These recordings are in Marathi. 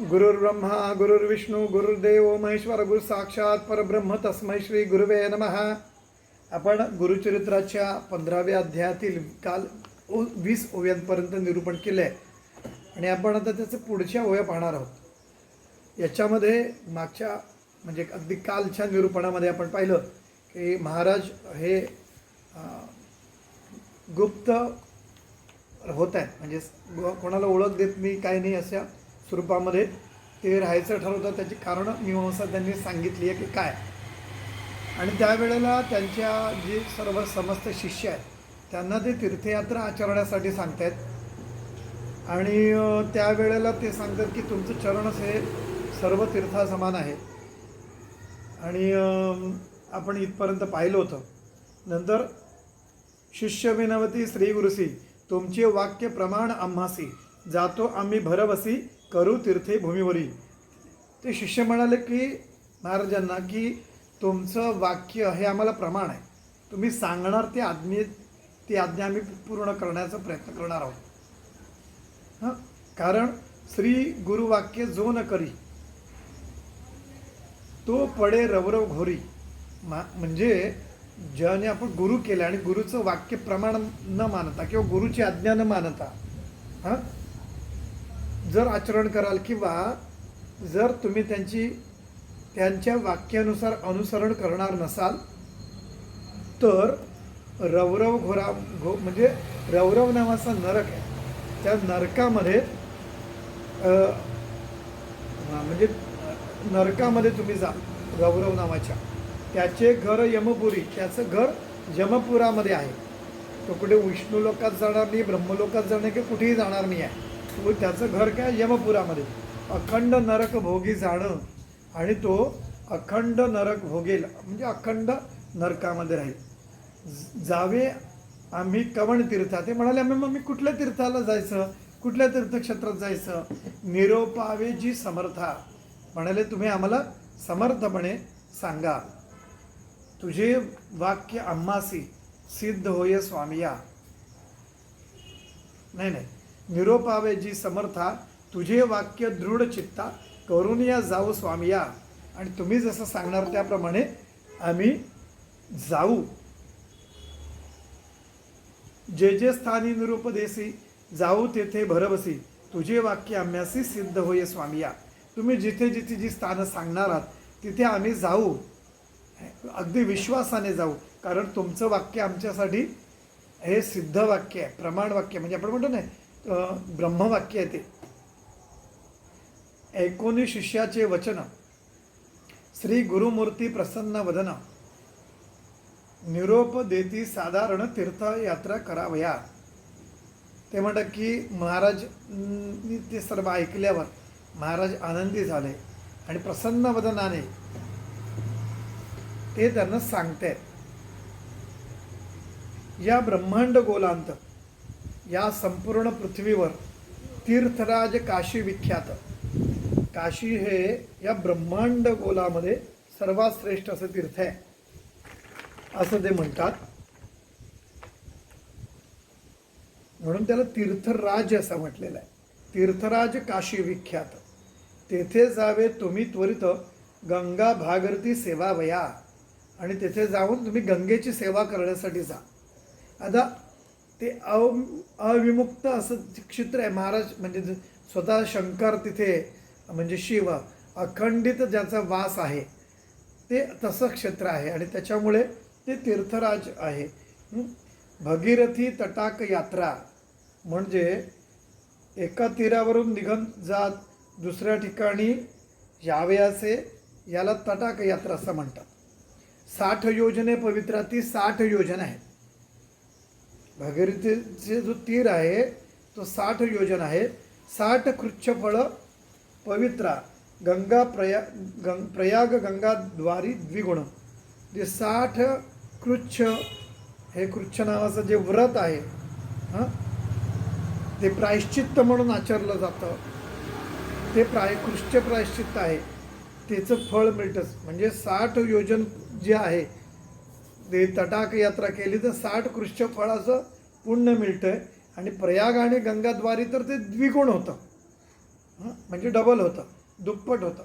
गुरुर्ब्रह्मा गुरुर्विष्णू गुरुर्देव महेश्वर गुरु साक्षात परब्रह्म तस्मै श्री गुरुवे नमः. आपण गुरुचरित्राच्या 15व्या अध्यायातील काल 20 ओव्यांपर्यंत निरूपण केले आहे आणि आपण आता त्याचं पुढच्या ओव्या पाहणार आहोत. याच्यामध्ये मागच्या म्हणजे अगदी कालच्या निरूपणामध्ये आपण पाहिलं की महाराज हे गुप्त होत आहेत, म्हणजे कोणाला ओळख देत नाही काही नाही अशा स्वरूपामध्ये ते राहायचं ठरवतात. त्याची कारणं मीमांसा त्यांनी सांगितली आहे की काय. आणि त्यावेळेला त्यांच्या जे सर्व समस्त शिष्य आहेत त्यांना ते तीर्थयात्रा आचरण्यासाठी सांगतायत आणि त्यावेळेला ते सांगतात की तुमचं चरणच हे सर्व तीर्थासमान आहे. आणि आपण इथपर्यंत पाहिलं होतं. नंतर शिष्य विनवती श्री गुरुसी तुमचे वाक्य प्रमाण आम्हासी जातो आम्ही भरवसी करू तीर्थे भूमीवरी. ते शिष्य म्हणाले की महाराजांना की तुमचं वाक्य हे आम्हाला प्रमाण आहे, तुम्ही सांगणार ती आज्ञा आम्ही पूर्ण करण्याचा प्रयत्न करणार आहोत. कारण श्री गुरुवाक्य जो न करी तो पडे रवरव घोरी. म्हणजे ज्याने आपण गुरु केलं आणि गुरुचं वाक्य प्रमाण न मानता किंवा गुरुची आज्ञा न मानता जर आचरण कराल किंवा जर तुम्ही त्यांच्या वाक्यानुसार अनुसरण करणार नसाल तर रवरव म्हणजे रवरव नावाचा नरक आहे, त्या नरकामध्ये म्हणजे नरकामध्ये तुम्ही जा. रवरव नावाच्या त्याचे घर यमपुरी, त्याचं घर यमपुरामध्ये आहे. तो कुठे विष्णू लोकात जाणार नाही, ब्रह्मलोकात जाणार की कुठेही जाणार नाही आहे. तो त्याचं घर काय यमपुरामध्ये. अखंड नरक भोगी जाणं आणि तो अखंड नरक भोगेल म्हणजे अखंड नरकामध्ये राहील. जावे आम्ही कवण तीर्था. ते म्हणाले आम्ही कुठल्या तीर्थाला जायचं, कुठल्या तीर्थक्षेत्रात जायचं. निरोपावे जी समर्था. म्हणाले तुम्ही आम्हाला समर्थपणे सांगा. तुझे वाक्य आम्हासी सिद्ध होय स्वामिया. नाही निरोपावे जी समर्था तुझे वाक्य दृढ चित्ता करून या जाऊ स्वामिया. आणि तुम्ही जसं सांगणार त्याप्रमाणे आम्ही जाऊ. जे जे स्थानी निरुपदेसी जाऊ तेथे भरवसी तुझे वाक्य आम्हासी सिद्ध होय स्वामिया. तुम्ही जिथे जिथे जी स्थानं सांगणार आहात तिथे आम्ही जाऊ, अगदी विश्वासाने जाऊ. कारण तुमचं वाक्य आमच्यासाठी हे सिद्ध वाक्य आहे, प्रमाण वाक्य म्हणजे आपण म्हणतो ना ब्रह्मवाक्य आहे ते. 19 शिष्याचे वचन श्री गुरुमूर्ती प्रसन्न वदन निरोप देती साधारण तीर्थयात्रा करावया. ते म्हणतात की महाराज ते सर्व ऐकल्यावर महाराज आनंदी झाले आणि प्रसन्न वदनाने ते त्यांना सांगते. या ब्रह्मांड गोलांत या संपूर्ण पृथ्वीवर तीर्थराज काशी विख्यात. काशी हे या ब्रह्मांड गोलामध्ये सर्वात श्रेष्ठ असं तीर्थ आहे असं ते म्हणतात. म्हणून त्याला तीर्थराज असं म्हटलेलं आहे. तीर्थराज काशी विख्यात तेथे जावे तुम्ही त्वरित गंगा भागीरथी सेवा वया. आणि तेथे जाऊन तुम्ही गंगेची सेवा करण्यासाठी जा. आता ते अविमुक्त असं क्षेत्र आहे. महाराज म्हणजे स्वतः शंकर तिथे म्हणजे शिव अखंडित ज्याचा वास आहे ते तसं क्षेत्र आहे आणि त्याच्यामुळे ते तीर्थराज आहे. भगीरथी तटाक यात्रा म्हणजे एका तीरावरून निघून जात दुसऱ्या ठिकाणी यावयाचे याला तटाक यात्रा असं म्हणतात. 60 योजने पवित्रा. ती 60 योजना आहेत. भगीरथीचे जो तीर आहे तो 60 योजन आहे. 60 कृच्छफळ पवित्रा गंगा प्रयाग गंगा द्वारी द्विगुण. जे 60 कृच्छ हे कृच्छ नावाचं जे व्रत आहे ते प्रायश्चित्त म्हणून आचरलं जातं. ते कृच्छ प्रायश्चित्त आहे, त्याचं फळ मिळतंच. म्हणजे 60 योजन जे आहे ते तटाक यात्रा केली तर 60 कृच्छ फळाचं पुण्य मिळतं. आणि प्रयाग आणि गंगाद्वारी तर ते द्विगुण होतं. म्हणजे डबल होतं, दुप्पट होतं.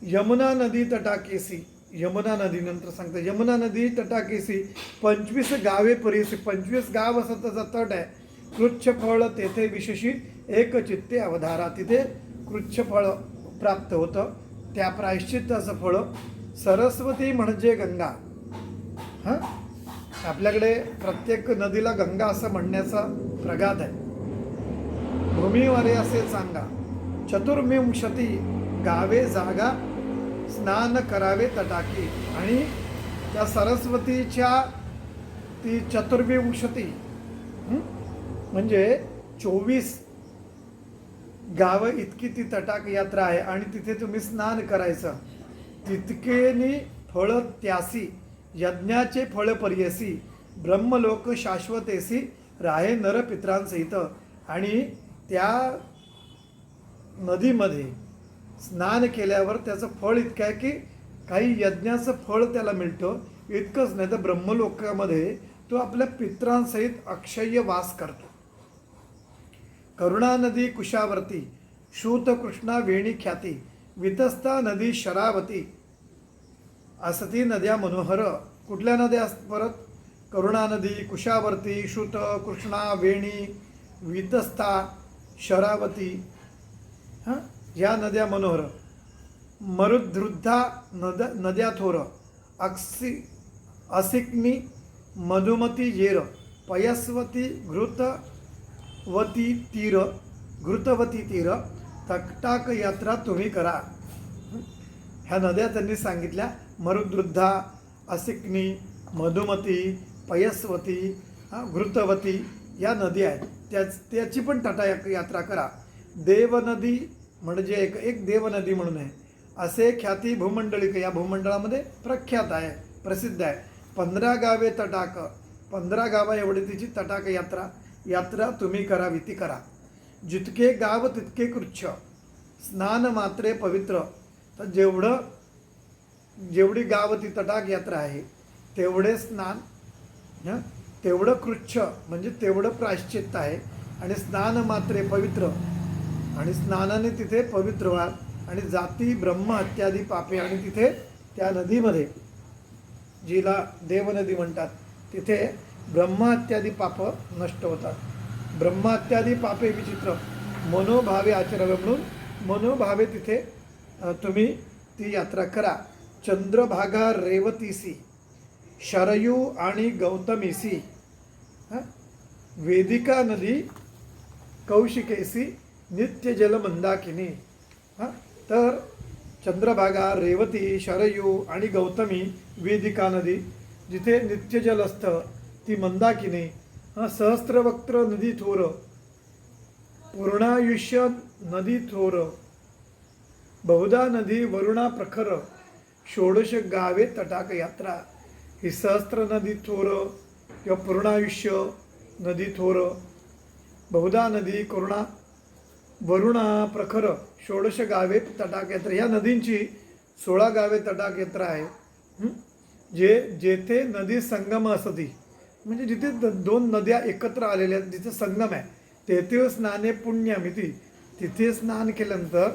यमुना नदी तटाकेसी, यमुना नदीनंतर सांगतं यमुना नदी तटाकेसी 25 गावे परिसी, 25 गाव असं त्याचा तट आहे. कृच्छ फळ तेथे विशेषी एक चित्ते अवधारा, तिथे कृच्छ फळ प्राप्त होतं. त्या प्रायश्चित्ताचं फळ सरस्वती म्हणजे गंगा. हां, आपल्याकडे प्रत्येक नदीला गंगा असं म्हणण्याचा प्रघात आहे. भूमीवारे असे सांगा, चतुर्विंशती गावे जागा स्नान करावे तटाकी. आणि त्या सरस्वतीच्या ती चतुर्विंशती म्हणजे 24 गावं इतकी ती तटाक यात्रा आहे आणि तिथे तुम्ही स्नान करायचं. तितकेनी फळ त्यासी यज्ञाचे फळ पर्यसी, ब्रह्मलोक शाश्वतेसी राहे नर पित्रांसहित. आणि त्या नदीमध्ये स्नान केल्यावर त्याचं फळ इतकं आहे की काही यज्ञाचं फळ त्याला मिळतं. इतकंच नाही तर ब्रह्मलोकामध्ये तो आपल्या पित्रांसहित अक्षय्य वास करतो. करुणा नदी कुशावर्ती, शूत कृष्णा वेणी ख्याती, वितस्ता नदी शरावती, असती नद्या मनोहर. कुठल्या नद्या परत? करुणा नदी, कुशावर्ती, शूत, कृष्णा, वेणी, वितस्ता, शरावती, हां, या नद्या मनोहर. मरुद्धृद्धा नद्या थोर, असिक्नी मधुमती येर, पयस्वती घृतवती तीर, तकटाक यात्रा तुम्ही करा. ह्या नद्या त्यांनी सांगितल्या. मरुद्धृद्धा, असिक्नी, मधुमती, पयस्वती, घृतवती या नदी आहेत. त्याची पण यात्रा करा. देवनदी म्हणजे एक देवनदी म्हणून आहे. असे ख्याती भूमंडळिक, या भूमंडळामध्ये प्रख्यात आहे, प्रसिद्ध आहे. 15 गावे तटाक, 15 गावा एवढी तिची तटाक यात्रा तुम्ही करावी ती करा. जितके गाव तितके कृच्छ, स्नान मात्रे पवित्र. तर जेवढी गाव ती तटाक यात्रा आहे तेवढे स्नान, तेवढं कृच्छ म्हणजे तेवढं प्रायश्चित्त आहे. आणि स्नान मात्रे पवित्र, आणि स्नानाने तिथे पवित्र व्हा. आणि जाती ब्रह्म हत्यादी पापे, आणि तिथे त्या नदीमध्ये जिला देवनदी म्हणतात तिथे ब्रह्महत्यादी पाप नष्ट होतात. ब्रह्महत्यादी पापे विचित्र मनोभावे आचरावे, म्हणून मनोभावे तिथे तुम्ही ती यात्रा करा. चंद्रभागा रेवतीसी, शरयू आणि गौतमीसी, वेदिका नदी कौशिकेसी, नित्य जल मंदाकिनी. तर चंद्रभागा, रेवती, शरयू आणि गौतमी, वेदिका नदी जिथे नित्यजल असतं ती मंदाकिनी, सहस्त्रवक्त्र नदी थोर, पूर्णायुष्य नदी थोर, बहुधा नदी वरुणा प्रखर, षोडश गावे तटाक यात्रा. ही सहस्त्र नदी थोर किंवा पूर्णायुष्य नदी थोर, बहुधा नदी, करुणा, वरुणा, प्रखर, षोडश गावे तटाक यात्रा. या नदींची 16 गावे तटाक यात्रा आहे. जेथे नदी संगम असती, म्हणजे जिथे 2 नद्या एकत्र आलेल्या आहेत, जिथे संगम आहे, तेथे स्नाने पुण्यमिती. तिथे स्नान केल्यानंतर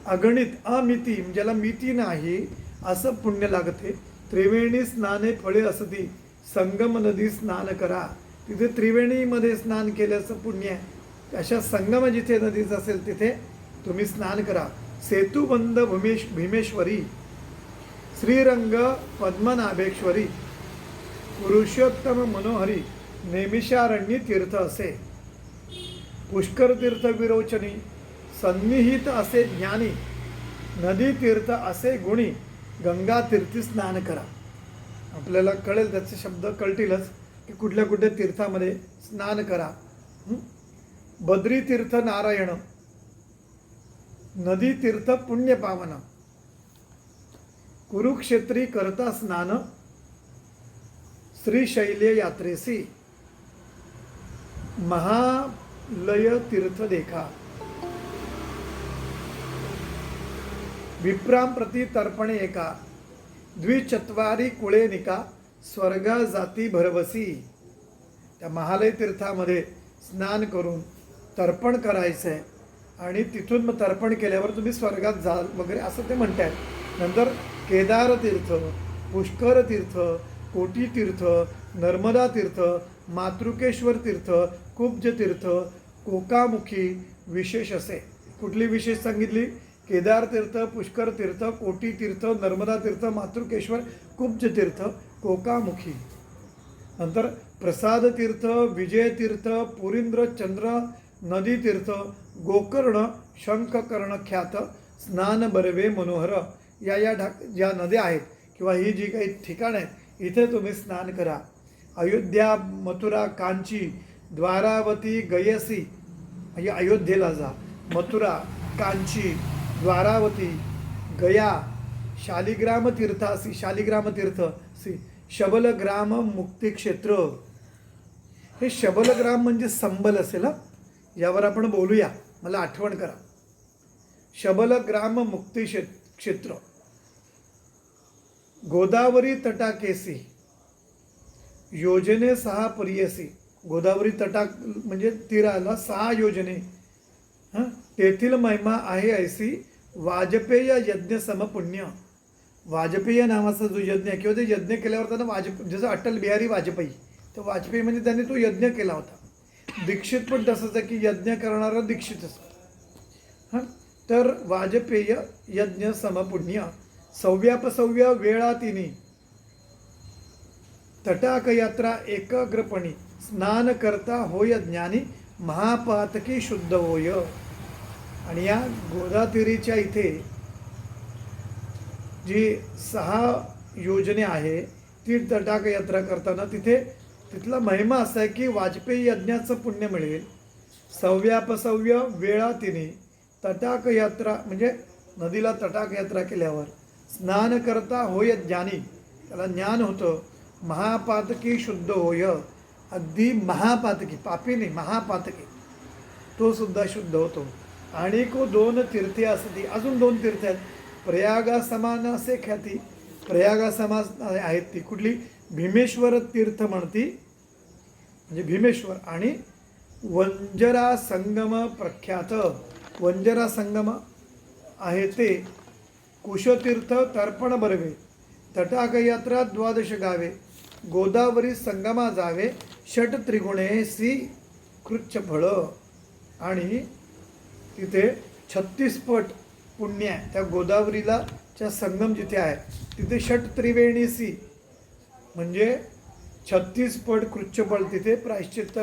अगणित अमिती, ज्याला मिती नाही असं पुण्य लागते. त्रिवेणी स्नाने फळे असती, संगम नदी स्नान करा. तिथे त्रिवेणीमध्ये स्नान केल्याचं पुण्य आहे. अशा संगम जिथे नदीचं असेल तिथे तुम्ही स्नान करा. सेतुबंध भीमेश्वरी, श्रीरंग पद्मनाभेश्वरी, पुरुषोत्तम मनोहरी, नेमिषारण्य तीर्थ असे. पुष्कर तीर्थ विरोचनी, सन्निहित असे ज्ञानी, नदी तीर्थ असे गुणी, गंगा तीर्थी स्नान करा. आपल्याला कळेल, त्याचे शब्द कळतीलच की कुठल्या कुठल्या तीर्थामध्ये स्नान करा. बद्री तीर्थ नारायण, नदी तीर्थ पुण्य पावन, कुरुक्षेत्री करता स्नान, श्रीशैल्य यात्रेसी, महालय तीर्थ देखा. विप्राम प्रति तर्पणे एका, द्विचत्वारी कुळे निका, स्वर्गा जाती भरवसी. त्या महालय तीर्थामध्ये स्नान करून तर्पण करायचं आहे. आणि तिथून मग तर्पण केल्यावर तुम्ही स्वर्गात जाल वगैरे असं ते म्हणतात. नंतर केदार तीर्थ, पुष्कर तीर्थ, कोटी तीर्थ, नर्मदा तीर्थ, मातृकेश्वर तीर्थ, कुब्ज तीर्थ, कोकामुखी विशेष असे. कुठली विशेष सांगितली? केदार तीर्थ, पुष्कर तीर्थ, कोटी तीर्थ, नर्मदा तीर्थ, मातृकेश्वर, कुब्ज तीर्थ, कोकामुखी. नंतर प्रसाद तीर्थ, विजय तीर्थ, पुरींद्र चंद्र नदी तीर्थ, गोकर्ण, शंखकर्ण ख्यात, स्नान बरवे मनोहर. या ज्या नद्या आहेत किंवा ही जी काही ठिकाणं आहेत इथे तुम्ही स्नान करा. अयोध्या, मथुरा, कांची, द्वारावती, गयसी म्हणजे अयोध्येला जा. मथुरा, कांची, द्वारावती, गया, शालिग्राम तीर्थासी, शालिग्राम तीर्थसी, शबलग्राम मुक्तिक्षेत्र. हे शबलग्राम म्हणजे संबल असेल. यावर आपण बोलूया, मला आठवण करा. शबलग्राम मुक्ती क्षेत्र. गोदावरी तटाकेसी योजने 6 परियसी. गोदावरी तटाक म्हणजे तीराला 6 योजने. तेथील महिमा आहे ऐसी वाजपेय यज्ञ समपुण्य. वाजपेय नावाचा जो यज्ञ किंवा ते यज्ञ केल्यावर त्यांना जसं अटल बिहारी वाजपेयी, तर वाजपेयी म्हणजे त्यांनी तो यज्ञ केला होता. दीक्षित पण तसंच आहे की यज्ञ करणारा दीक्षित असतो. तर वाजपेय यज्ञ समपुण्य. सव्यापसव्य वेळा तिनी तटाक यात्रा एकाग्रपणी. स्नान करता होय ज्ञानी महापातकी शुद्ध होय. आणि या गोदातीरीच्या इथे जी 6 योजने आहे ती तटाक यात्रा करताना तिथला महिमा असा आहे की वाजपेयी यज्ञाचं पुण्य मिळेल. सव्यापसव्य वेळा तिने तटाक यात्रा म्हणजे नदीला तटाक यात्रा केल्यावर स्नान करता होय ज्ञानी, त्याला ज्ञान होतं. महापातकी शुद्ध होय. अगदी महापातकी, पापी नाही, महापातकी, तो सुद्धा शुद्ध होतो. आणि 2 तीर्थे असती. अजून 2 तीर्थ आहेत. प्रयागा समान असे ख्याती. प्रयागा समान आहेत ती कुठली? भीमेश्वर तीर्थ म्हणती म्हणजे भीमेश्वर. आणि वंजरा संगम प्रख्यात. वंजरा संगम आहे ते. कुशतीर्थ तर्पण बरवे. तटाक यात्रा 12 गावे. गोदावरी संगमा जावे. षट त्रिगुणे सी कृच्छ फळ. आणि तिथे 36 पट पुण्य आहे. त्या गोदावरीला च्या संगम जिथे आहे तिथे षट त्रिवेणी सी म्हणजे 36 पट कृच्छफळ. तिथे प्रायश्चित्त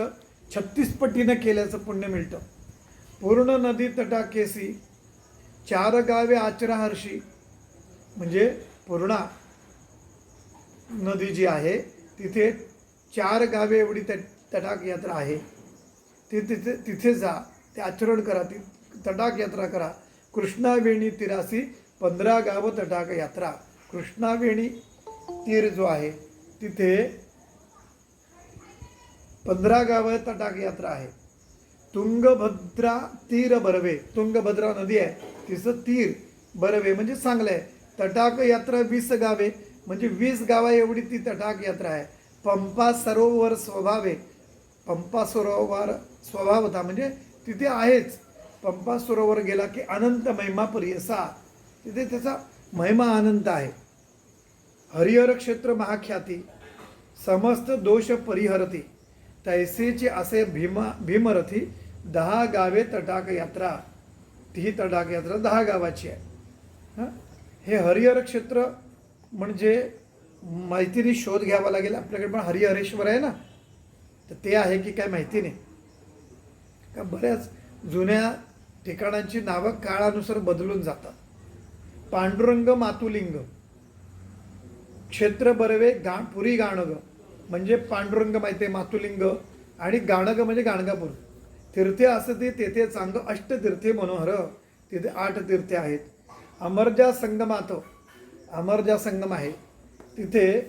36 पटीनं केल्याचं पुण्य मिळतं. पूर्ण नदी तटाकेसी 4 गावे आचरा हर्षी म्हणजे पूर्णा नदी जी आहे तिथे 4 गावे एवढी तटाक यात्रा आहे. तिथे जा, ते आचरण करा, ती तटाक यात्रा करा. कृष्णावेणी तीरासी 15 गावं तटाक यात्रा. कृष्णावेणी तीर जो आहे तिथे 15 गावं तटाक यात्रा आहे. तुंगभद्रा तीर बरवे. तुंगभद्रा नदी आहे तिचं तीर बरवे म्हणजे चांगलं आहे. तटाक यात्रा 20 गावे म्हणजे 20 गावा एवढी ती तटाक यात्रा आहे. पंपा सरोवर स्वभावे. पंपा सरोवर स्वभावता म्हणजे तिथे आहेच. पंपा सरोवर गेला की अनंत महिमा परियसा. तिथे त्याचा महिमा अनंत आहे. हरिहर क्षेत्र महाख्याती. समस्त दोष परिहरती. तैसेची असे भीमरथी 10 गावे तटाक यात्रा. ती तटाक यात्रा 10 गावाची आहे. हे हरिहर क्षेत्र म्हणजे माहितीने शोध घ्यावा लागेल. आपल्याकडे पण हरिहरेश्वर आहे ना, तर ते आहे की काय माहिती नाही. का बऱ्याच जुन्या ठिकाणांची नावं काळानुसार बदलून जातात. पांडुरंग मातुलिंग क्षेत्र बरवे. पुरी गाणग म्हणजे पांडुरंग माहिती आहे, मातुलिंग आणि गाणग म्हणजे गाणगापूर. तीर्थे असते तेथे चांग अष्टतीर्थे मनोहर. तिथे 8 तीर्थे आहेत. अमरजा संगमात. अमरजा संगम आहे तिथे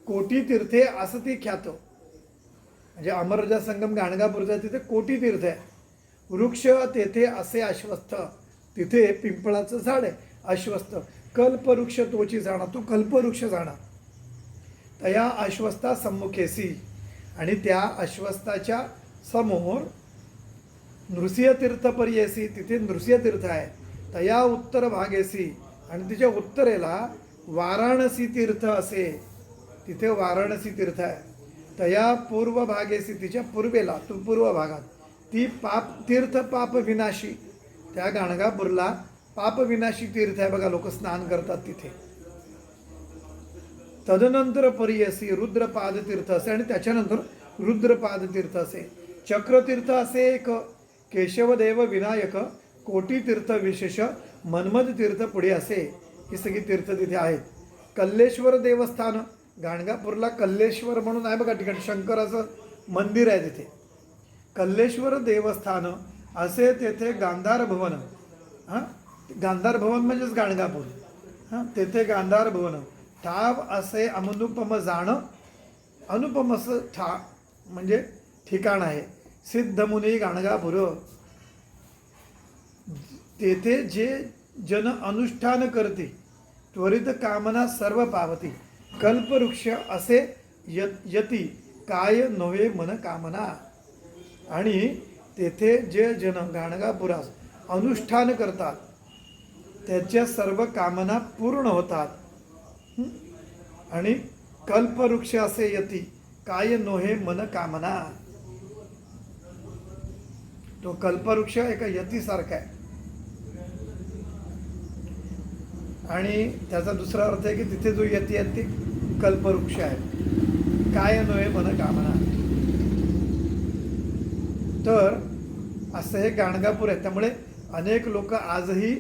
कोटी तीर्थे असती ख्यात. म्हणजे अमरजा संगम गाणगापूरचा तिथे कोटी तीर्थ आहे. वृक्ष तेथे असे अश्वत्थ. तिथे पिंपळाचं झाड आहे अश्वत्थ. कल्पवृक्ष तोची जाणा. तू कल्पवृक्ष जाणा. तया अश्वस्था सम्मुखेसी. आणि त्या अश्वत्थाच्या समोर नृसिंहतीर्थ पर्येसी, तिथे नृसिंहतीर्थ आहे. तया उत्तर भागेसी, आणि तिच्या उत्तरेला वाराणसी तीर्थ असे, तिथे वाराणसी तीर्थ आहे. तया पूर्व भागेसी, तिच्या पूर्वेला, पूर्व भागात ती तीर्थ पाप विनाशी, त्या गाणगापूरला पाप विनाशी तीर्थ आहे बघा, लोक स्नान करतात तिथे. तदनंतर पर्यसी रुद्रपाद तीर्थ असे, आणि त्याच्यानंतर रुद्रपाद तीर्थ असे. चक्रतीर्थ असे एक, केशवदेव विनायक कोटी तीर्थ विशेष, मन्मथ तीर्थ पुढे असे. ही सगळी तीर्थ तिथे आहेत. कल्लेश्वर देवस्थान, गाणगापूरला कल्लेश्वर म्हणून आहे बघा ठिकाणी, शंकराचं मंदिर आहे तिथे. कल्लेश्वर देवस्थान असे तेथे गांधार भवन, हां गांधार भवन म्हणजेच गाणगापूर, हां तेथे गांधार भवन. ठाव असे अनुपम जाण, अनुपम असं म्हणजे ठिकाण आहे. सिद्धमुनी गाणगापूर, तेथे जे जन अनुष्ठान करते त्वरित कामना सर्व पावती. कल्पवृक्ष असे यती काय नव्हे मन कामना. आणि तेथे जे जन गाणगापुरास अनुष्ठान करतात त्याच्या सर्व कामना पूर्ण होतात. आणि कल्पवृक्ष असे यती काय नोहे मन कामना. तो कल्पवृक्ष एका यतीसारखा आहे. आणि त्याचा दुसरा अर्थ आहे की तिथे जो यती आहे ती कल्पवृक्ष आहे. काय नोहे मन कामना. तर असं हे गाणगापूर आहे. त्यामुळे अनेक लोक आजही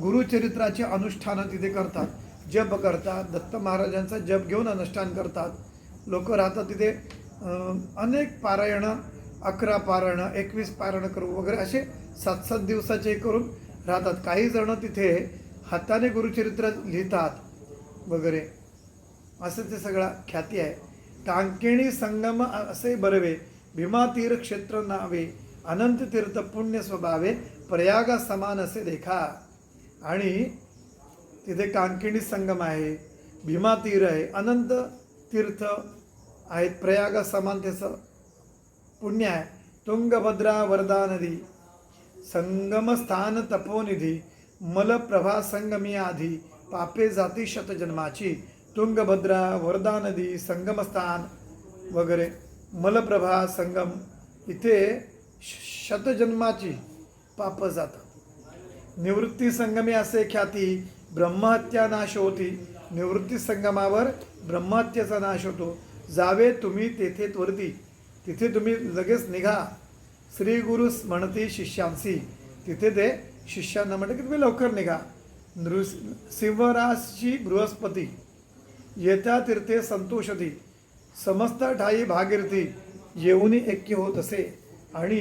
गुरुचरित्राचे अनुष्ठानं तिथे करतात, जप करतात, दत्त महाराजांचा जप घेऊन अनुष्ठान करतात. लोक राहतात तिथे. अनेक पारायणं, 11 पारायणं, 21 पारायणं करून वगैरे असे 7-7 दिवसाचे करून राहतात. काही जण तिथे हाताने गुरुचरित्र लिहितात वगैरे, असं ते सगळा ख्याती आहे. कांकिणी संगम असे बरवे, भीमातीर क्षेत्र नावे, अनंत तीर्थ पुण्य स्वभावे, प्रयागा समान असे देखा. आणि तिथे कांकिणी संगम आहे, भीमातीर आहे, अनंत तीर्थ आहेत, प्रयागा समान त्याचं पुण्य आहे. तुंगभद्रा वर्धा नदी, संगमस्थान तपोनिधी, मलप्रभा संगमी आधी, पापे जाती शतजन्माची. तुंगभद्रा, वर्धा नदी, संगमस्थान वगैरे, मलप्रभा संगम, इथे शतजन्माची पाप जातात. निवृत्ती संगमी असे ख्याती, ब्रह्महत्या नाश होती. निवृत्ती संगमावर ब्रह्महत्येचा नाश होतो. जावे तुम्ही तेथे त्वरिती, तिथे तुम्ही लगेच निघा. श्री गुरु म्हणती शिष्यांसी, तिथे ते शिष्यांना म्हणते की तुम्ही लवकर निघा. सिंहराशी बृहस्पती, येत्या तीर्थे संतोषती, समस्त ठाई भागीरथी, येऊनी ऐक्य होत असे. आणि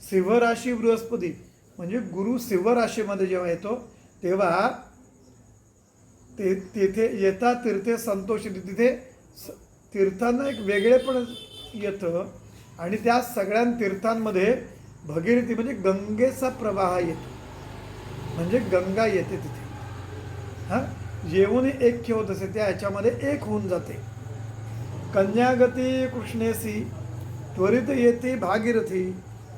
सिंहराशी बृहस्पती म्हणजे गुरु सिंहराशीमध्ये जेव्हा येतो तेव्हा तिथे येता तीर्थे संतोषती, तिथे तीर्थांना एक वेगळेपण येतं. आणि त्या सगळ्या तीर्थांमध्ये भगीरथी म्हणजे गंगेचा प्रवाह येतो, म्हणजे गंगा येते तिथे. हां येऊन ऐक्य होत असे, त्या ह्याच्यामध्ये एक होऊन जाते. कन्यागती कृष्णेसी, त्वरित येते भागीरथी,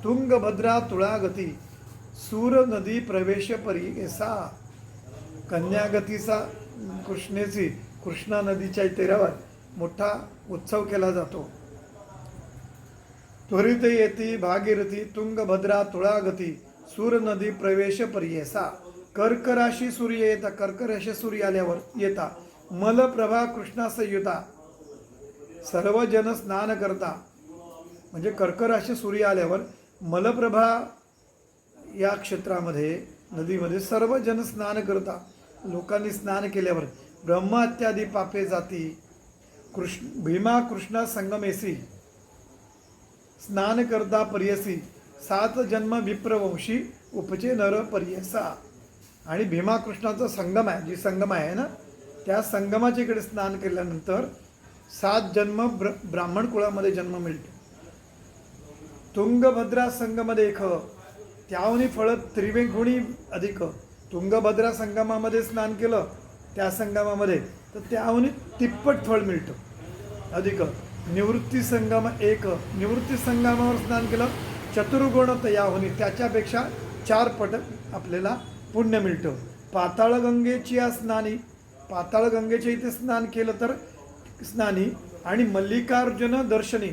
तुंगभद्रा तुळागती, सूर नदी प्रवेश परिसा. कन्यागतीचा कृष्णेची, कृष्णा नदीच्या तीरावर मोठा उत्सव केला जातो. त्वरित येती भागीरथी, तुंगभद्रा तुळागती, सूर नदी प्रवेश परियेसा. कर्क राशी सूर्य येता, कर्क राशी सूर्य आल्यावर येता. मलप्रभा कृष्णा संयुता, सर्व जन स्नान करता. म्हणजे कर्क राशी सूर्य आल्यावर मलप्रभा या क्षेत्रामध्ये, नदीमध्ये सर्व जन स्नान करता. लोकांनी स्नान केल्यावर ब्रह्महत्यादी पापे जाती. भीमा कृष्णा संगमेसी, स्नान करता पर्यसी, 7 जन्म विप्रवंशी, उपचे नर पर्यसा. आणि भीमा कृष्णाचा संगम आहे, जी संगम आहे ना, त्या संगमाच्या इकडे स्नान केल्यानंतर 7 जन्म ब्राह्मण कुळामध्ये जन्म मिळतो. तुंगभद्रा संगम देख, त्याहून फळ त्रिवेगुणी अधिक. तुंगभद्रा संगमामध्ये स्नान केलं त्या संगमामध्ये तर त्याहून तिप्पट फळ मिळतं अधिक. निवृत्ती संगम एक, निवृत्ती संगमावर स्नान केलं चतुर्गुण तयाहुनी, त्याच्यापेक्षा 4 पट आपल्याला पुण्य मिळतं. पाताळगंगेची या स्नानी, पाताळगंगेच्या इथे स्नान केलं तर स्नानी, आणि मल्लिकार्जुन दर्शनी,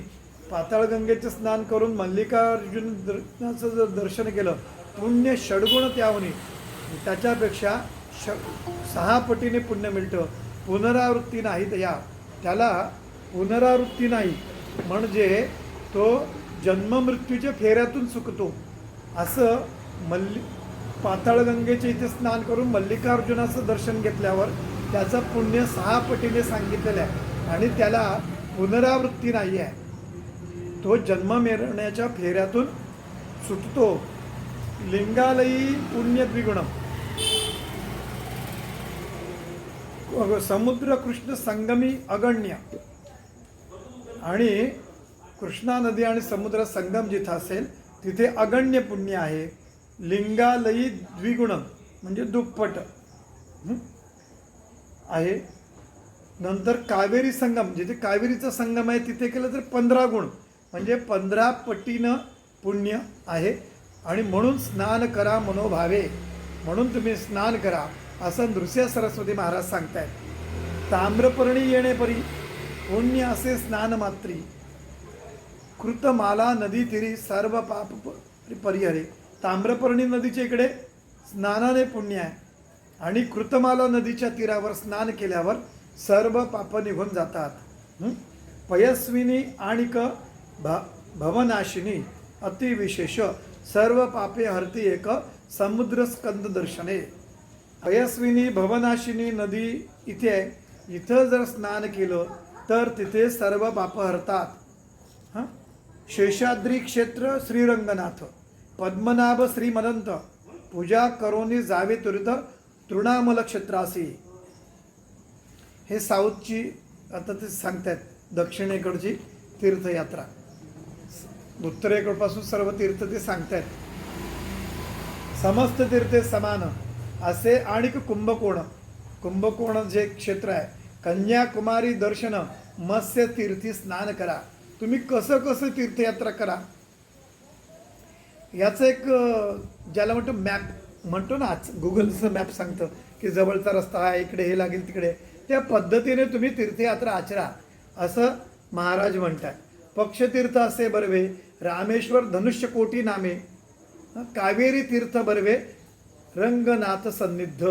पाताळगंगेचं स्नान करून मल्लिकार्जुनाचं जर दर्शन केलं, पुण्य षड्गुण त्याहुनी, त्याच्यापेक्षा 6 पटीने पुण्य मिळतं. पुनरावृत्ती नाही तर त्याला पुनरावृत्ती नाही, म्हणजे तो जन्ममृत्यूच्या फेऱ्यातून सुकतो. असं पाताळगंगेच्या इथे स्नान करून मल्लिकार्जुनाचं दर्शन घेतल्यावर त्याचं पुण्य 6 पटीने सांगितलेलं आहे, आणि त्याला पुनरावृत्ती नाही आहे, तो जन्म मरण्याच्या फेऱ्यातून सुटतो. लिंगालयी पुण्य द्विगुणम, समुद्र कृष्ण संगमी अगण्य, आणि कृष्णा नदी आणि समुद्र संगम जिथं असेल तिथे अगण्य पुण्य आहे. लिंगालयी द्विगुणम म्हणजे दुप्पट आहे. नंतर कावेरी संगम, जिथे कावेरीचा संगम आहे तिथे केलं तर 15 गुण, म्हणजे 15 पटीनं पुण्य आहे. आणि म्हणून स्नान करा मनोभावे, म्हणून तुम्ही स्नान करा असं नृसिंह सरस्वती महाराज सांगतायत. ताम्रपर्णी येणेपरी पुण्य असे स्नान मात्री, कृतमाला नदी तिरी सर्व पाप परिहरे. ताम्रपर्णी नदीच्या इकडे स्नानाने पुण्य आहे, आणि कृतमाला नदीच्या तीरावर स्नान केल्यावर सर्व पाप निघून जातात. पयस्विनी आणिक भवनाशिनी अतिविशेष सर्व पापे हरती एक समुद्र स्कंद दर्शने. पयस्विनी भवनाशिनी नदी इथे आहे, इथं जर स्नान केलं तर तिथे सर्व पाप हरतात. शेषाद्री क्षेत्र श्रीरंगनाथ, पद्मनाभ श्रीमदंत, पूजा करोनी जावे तुरित तृणामल क्षेत्रासी. हे साऊथची आता ते सांगतायत दक्षिणेकडची तीर्थयात्रा, उत्तरेकडपासून सर्व तीर्थ ते सांगतायत. समस्त तीर्थे समान असे आणिक कुंभकोण, कुंभकोण जे क्षेत्र आहे, कन्याकुमारी दर्शन मत्स्य तीर्थी स्नान करा. तुम्ही कसं कसं तीर्थयात्रा करा याचं एक ज्याला म्हणतो मॅप म्हणतो ना, आज गुगलचं मॅप सांगतं की जवळचा रस्ता आहे, इकडे हे लागेल तिकडे, त्या पद्धतीने तुम्ही तीर्थयात्रा आचरा असं महाराज म्हणतात. पक्षतीर्थ असे बर्वे रामेश्वर धनुष्यकोटी नामे, कावेरी तीर्थ बर्वे रंगनाथ सन्निध,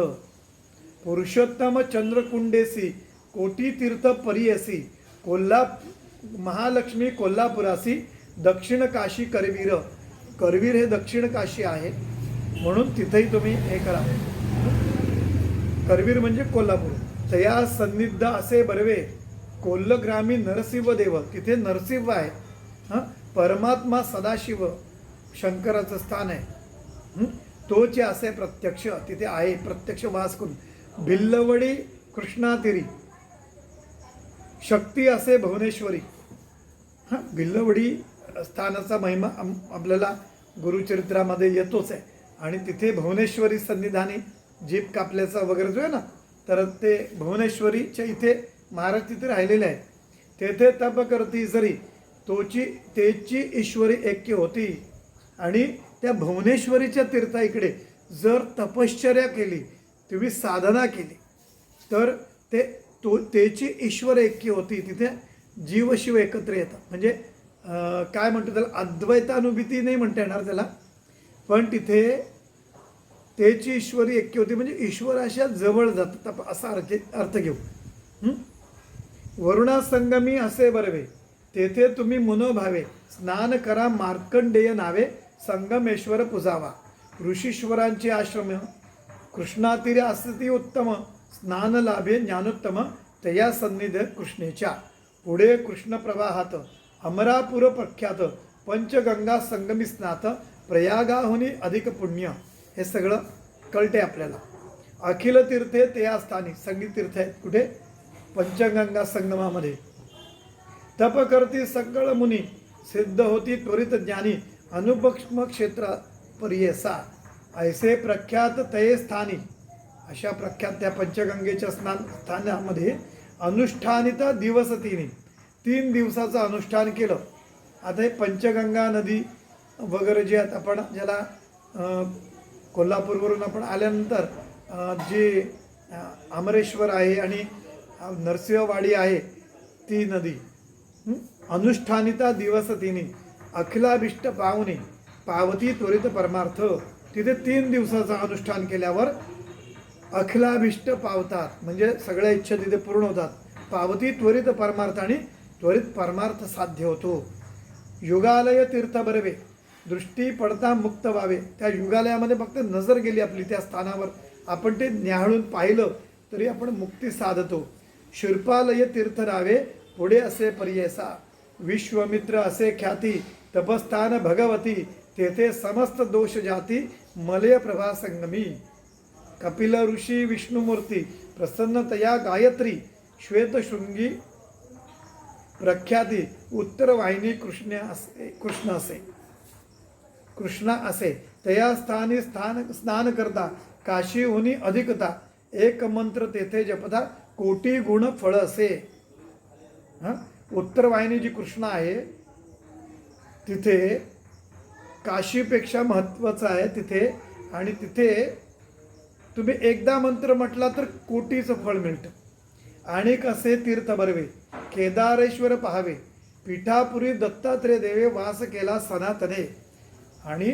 पुरुषोत्तम चंद्रकुंडेसी कोटी तीर्थ परियसी, महालक्ष्मी कोल्हापुरासी, दक्षिण काशी करवीर. करवीर हे दक्षिण काशी आहे, म्हणून तिथेही तुम्ही हे करा. करवीर म्हणजे कोल्हापूर. तया सन्निध असे बर्वे कोल्लग्रामी नरसिंह देव, तिथे नरसिंह आहे. परमात्मा सदाशिव शंकराचं स्थान आहे, तोचे असे प्रत्यक्ष तिथे आहे, प्रत्यक्ष वास करून. भिल्लवडी कृष्णातिरी शक्ती असे भुवनेश्वरी. भिल्लवडी स्थानाचा महिमा आपल्याला गुरुचरित्रामध्ये येतोच आहे, आणि तिथे भुवनेश्वरी सन्निधानी जीभ कापल्याचा वगैरे जो आहे ना, तर ते भुवनेश्वरीच्या इथे महाराज तिथे राहिलेले आहेत. तेथे तप करती जरी तेची ईश्वरी ऐक्य होती. आणि त्या भुवनेश्वरीच्या तीर्था इकडे जर तपश्चर्या केली, तुम्ही साधना केली, तर तेची ईश्वर ऐक्य होती. तिथे जीवशिव एकत्र येतात. म्हणजे काय म्हणतो त्याला, अद्वैतानुभूती नाही म्हणता येणार त्याला, पण तिथे तेची ईश्वरी ऐक्य होती म्हणजे ईश्वराच्या जवळ जातात असा अर्थ घेऊ. वरुणा संगमी असे बर्वे तेथे तुम्ही मनोभावे स्नान करा मार्कंडेय नावे संगमेश्वर पुजावा. ऋषीश्वरांचे आश्रम कृष्णातीरे असती उत्तम स्नान लाभे ज्ञानोत्तम तया सन्निध कृष्णेच्या. पुढे कृष्ण प्रवाहात अमरापूर प्रख्यात पंचगंगा संगमी स्नात प्रयागाहुनी अधिक पुण्य. हे सगळं कळते आपल्याला. अखिल तीर्थे ते या स्थानी, संगीत तीर्थ आहेत कुठे, पंचगंगा संगमामध्ये. तप करती सकळ मुनी सिद्ध होती त्वरित ज्ञानी अनुपक्ष्म क्षेत्र परियसा. ऐसे प्रख्यात तये स्थानी, अशा प्रख्यात त्या पंचगंगेच्या स्थानामध्ये अनुष्ठानिता दिवस 3 दिवसाचं अनुष्ठान केलं. आता हे पंचगंगा नदी वगैरे जे आहेत, आपण ज्याला कोल्हापूरवरून आपण आल्यानंतर जे अमरेश्वर आहे आणि नरसिंहवाडी आहे ती नदी, अनुष्ठानिता दिवस तिनी अखिलाभिष्ट पावनी पावती त्वरित परमार्थ. तिथे 3 दिवसाचं अनुष्ठान केल्यावर अखिलाभिष्ट पावतात, म्हणजे सगळ्या इच्छा तिथे पूर्ण होतात. पावती त्वरित परमार्थ, आणि त्वरित परमार्थ साध्य होतो. युगालय तीर्थ बरवे दृष्टी पडता मुक्त व्हावे. त्या युगालयामध्ये फक्त नजर गेली आपली त्या स्थानावर, आपण ते न्याहाळून पाहिलं तरी आपण मुक्ती साधतो. शिल्पालय तीर्थ रावे पुढे असे पर्यसा. विश्वमित्र असे ख्याती तपस्थान भगवती. तेथे समस्त दोष जाती मलय प्रभा संगमी. कपिल ऋषी विष्णुमूर्ती प्रसन्नतया गायत्री. श्वेतशृंगी प्रख्याती उत्तर वाहिनी कृष्ण असे तया स्थानी स्नान करता. काशीहुनी अधिकता एक मंत्र तेथे जपता. कोटी गुण फळ असे. उत्तर वाहिनी जी कृष्ण आहे तिथे काशीपेक्षा महत्त्वाचं आहे तिथे, आणि तिथे तुम्ही एकदा मंत्र म्हटला तर कोटीचं फळ मिळतं. आणि कसे तीर्थ बरवे केदारेश्वर पहावे. पिठापुरी दत्तात्रेय देवे वास केला सनातने. आणि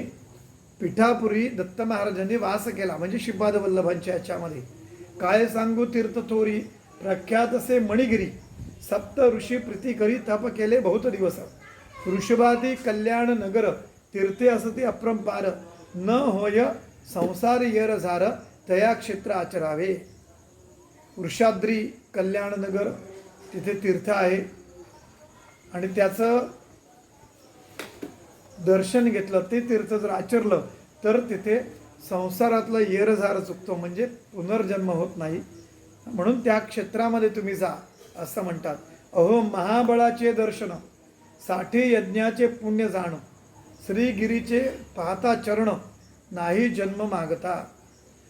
पिठापुरी दत्त महाराजांनी वास केला म्हणजे श्रीपाद वल्लभांच्या याच्यामध्ये. काय सांगू तीर्थ थोरी प्रख्यात असे मणिगिरी. सप्त ऋषी प्रीती करी तप केले बहुत दिवस. वृषभादी कल्याण नगर तीर्थे असती अपरंपार. न होय संसार येर झार तया क्षेत्र आचरावे. वृषाद्री कल्याण नगर तिथे तीर्थ आहे, आणि त्याचं दर्शन घेतलं, ते तीर्थ जर आचरलं तर तिथे संसारातलं येरझार चुकतो, म्हणजे पुनर्जन्म होत नाही. म्हणून त्या क्षेत्रामध्ये तुम्ही जा असं म्हणतात. अहो महाबळाचे दर्शन साठी यज्ञाचे पुण्य जाण. श्रीगिरीचे पाहता चरण नाही जन्म मागता.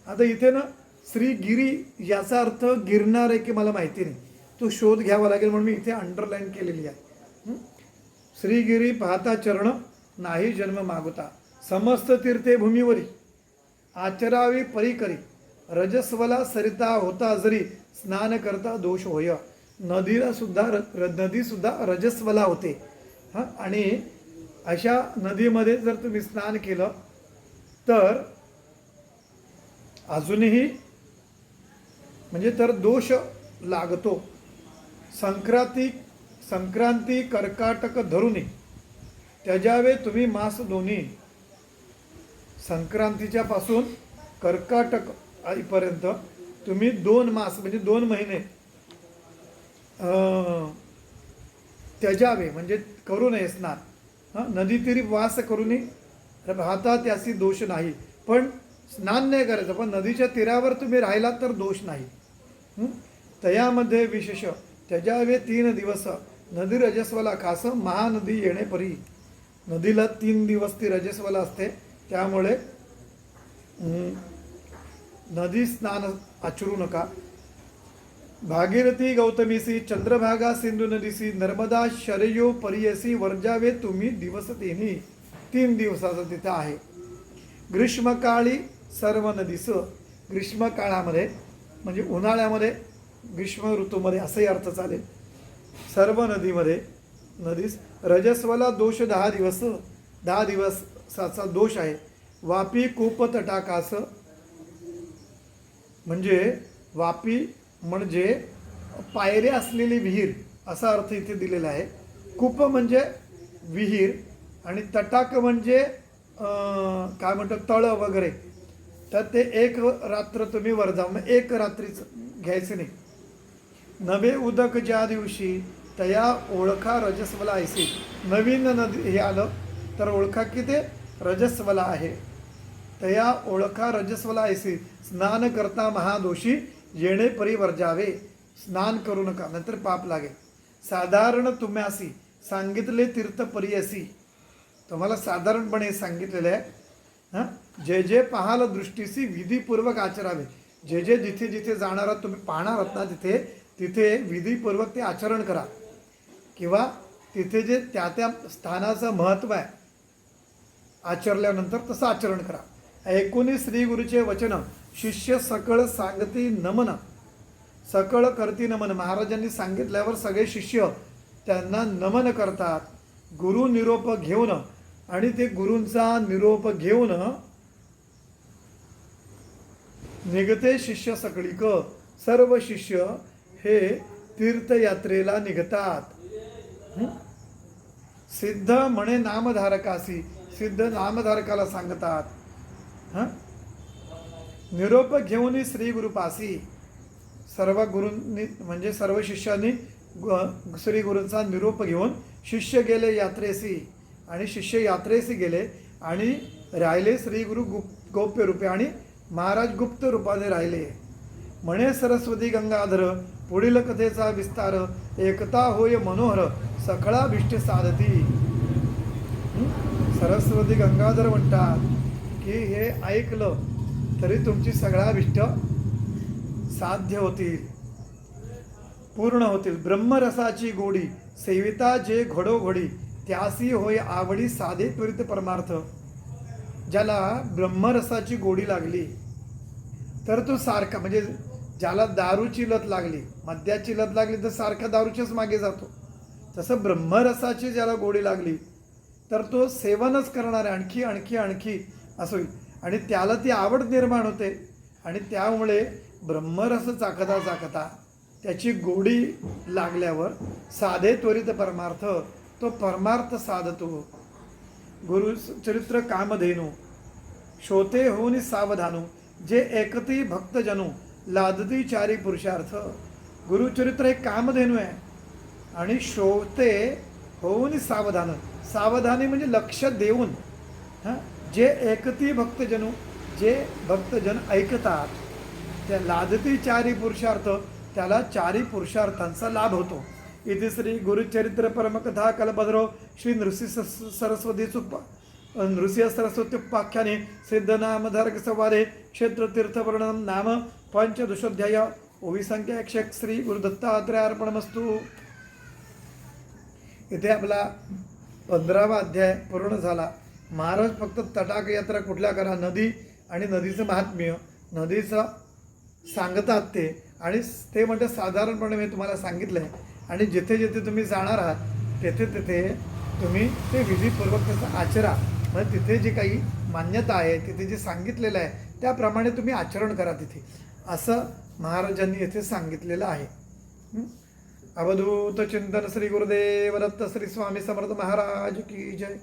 आता इथे ना श्रीगिरी याचा अर्थ गिरणार आहे की मला माहिती नाही, तो शोध घ्यावा लागेल, म्हणून मी इथे अंडरलाईन केलेली आहे. श्रीगिरी पाहता चरण नाही जन्म मागता. समस्त तीर्थे भूमीवरी आचरावी परिकरी. रजस्वला सरिता होता जरी स्नान करता दोष होय. नदी सुद्धा रजस्वला होते. आणि अशा नदीमध्ये जर तुम्ही स्नान केलं तर अजूनही म्हणजे तर दोष लागतो. संक्रांती कर्काटक धरुनी त्याजावे तुम्ही मास दोन्ही. संक्रांतीच्या पासून कर्काटक आईपर्यंत तुम्ही 2 मास म्हणजे 2 महिने त्याजावे म्हणजे करू नये स्नान. नदी तीरी वास करूनी राहता त्यासी दोष नाही. पण स्नान नाही करायचं, पण नदीच्या तीरावर तुम्ही राहिलात तर दोष नाही. तयामध्ये विशेष त्याजावे 3 दिवस. नदी रजस्वला खास महानदी येणे परी. नदीला 3 दिवस ती रजस्वला असते, त्यामुळे नदी स्नान आचरू नका. भागीरथी गौतमीसी चंद्रभागा सिंधू नदीसी नर्मदा शरयू परियसी वर्जावे तुम्ही दिवस 3 दिवसाचं तिथं आहे. ग्रीष्मकाळी सर्व नदीस. ग्रीष्मकाळामध्ये म्हणजे उन्हाळ्यामध्ये, ग्रीष्म ऋतूमध्ये असंही अर्थ चालेल. सर्व नदीस रजस्वला दोष 10 दिवस. 10 दिवसाचा दोष आहे. वापी कूप तटाकास म्हणजे वापी म्हणजे पायऱ्या असलेली विहीर असा अर्थ इथे दिलेला आहे. कूप म्हणजे विहीर आणि तटाक म्हणजे काय म्हणतात तळं वगैरे. तर ते 1 रात्र तुम्ही वर जाऊ, मग 1 रात्रीच घ्यायचं नाही. नवे उदक ज्या दिवशी तया ओळखा रजस्वला ऐसी. नवीन नदी हे आलं तर ओळखा की ते रजस्वला आहे. तया ओळखा रजस्वला ऐसी स्नान करता महादोषी येणे परी वर्जावे. स्नान करू नका नंतर पाप लागेल. साधारण तुम्हासी सांगितले तीर्थ परियसी. तुम्हाला साधारणपणे सांगितलेलं आहे. जे जे पाहाल दृष्टीसी विधीपूर्वक आचरावे. जे जे जिथे जिथे जाणार आहात तुम्ही पाहणार आहात ना तिथे तिथे विधीपूर्वक ते आचरण करा. किंवा तिथे जे त्या स्थानाचं महत्त्व आहे आचरल्यानंतर तसं आचरण करा. ऐकुनी श्री गुरुचे वचन शिष्य सकळ सांगती नमन. सकळ करती नमन. महाराजांनी सांगितल्यावर सगळे शिष्य त्यांना नमन करतात. गुरु निरोप घेऊन आणि ते गुरूंचा निरोप घेऊन निघते शिष्य सकळीक. सर्व शिष्य हे तीर्थयात्रेला निघतात. सिद्ध म्हणे नामधारकासी. सिद्ध नामधारकाला सांगतात. निरोप घेऊन श्री गुरुपासी. सर्व गुरूंनी म्हणजे सर्व शिष्यांनी श्री गुरूंचा निरोप घेऊन शिष्य गेले यात्रेसी. आणि शिष्य यात्रेसी गेले आणि राहिले श्री गुरु गौप्य रूपे आणि महाराज गुप्त रूपाने राहिले. म्हणे सरस्वती गंगाधर पुढील कथेचा विस्तार. एकता होय मनोहर सकळाभिष्ट साधती. सरस्वती गंगाधर म्हणतात की हे ऐकलं तरी तुमची सगळाभिष्ट साध्य होतील, पूर्ण होतील. ब्रह्मरसाची गोडी सेविता जे घोडोघोडी त्यासी होय आवडी साधे त्वरित परमार्थ. ज्याला ब्रह्मरसाची गोडी लागली तर तो सारखा म्हणजे ज्याला दारूची लत लागली, मद्याची लत लागली तर सारखा दारूच्याच मागे जातो. तसं ब्रह्मरसाची ज्याला गोडी लागली तर तो सेवनच करणार आहे, आणखी आणखी आणखी असं होईल. आणि त्याला ती आवड निर्माण होते आणि त्यामुळे ब्रह्मरस चाकता चाकता त्याची गोडी लागल्यावर साधे त्वरित परमार्थ, तो परमार्थ साधतो. गुरुचरित्र कामधेनू शोते होऊन सावधानू. जे एकती भक्तजनू लादती चारी पुरुषार्थ. गुरुचरित्र हे कामधेनू आहे आणि श्रोते होऊन सावधान. सावधानी म्हणजे लक्ष देऊन. जे एकती भक्तजनू, जे भक्तजन ऐकतात त्या लादती चारी पुरुषार्थ, त्याला चारी पुरुषार्थांचा लाभ होतो. इथे श्री गुरुचरित्र परमकथा कल्पद्रो श्री नृसिंह सरस्वत्युपाख्याने सिद्धनामधारक संवादे क्षेत्रतीर्थवर्णनम नाम पंचदशोध्याय. ओवी संख्या 101. श्री गुरुदत्तात्रय अर्पणमस्तु. इथे आपला 15वा अध्याय पूर्ण झाला. महाराज फक्त तटाक यात्रा कुठल्या करा, नदी आणि नदीचं महात्म्य, नदीचं सांगतात ते. आणि ते म्हणजे साधारणपणे मी तुम्हाला सांगितलं आहे. आणि जिथे जिथे तुम्ही जाणार आहात तिथे तिथे तुम्ही ते विधीपूर्वक त्याचं आचरा. म्हणजे तिथे जी काही मान्यता आहे, तिथे जे सांगितलेलं आहे त्याप्रमाणे तुम्ही आचरण करा तिथे, असं महाराजांनी येथे सांगितलेलं आहे. अवधूत चिंतन. श्री गुरुदेव दत्त. श्री स्वामी समर्थ महाराज की जय.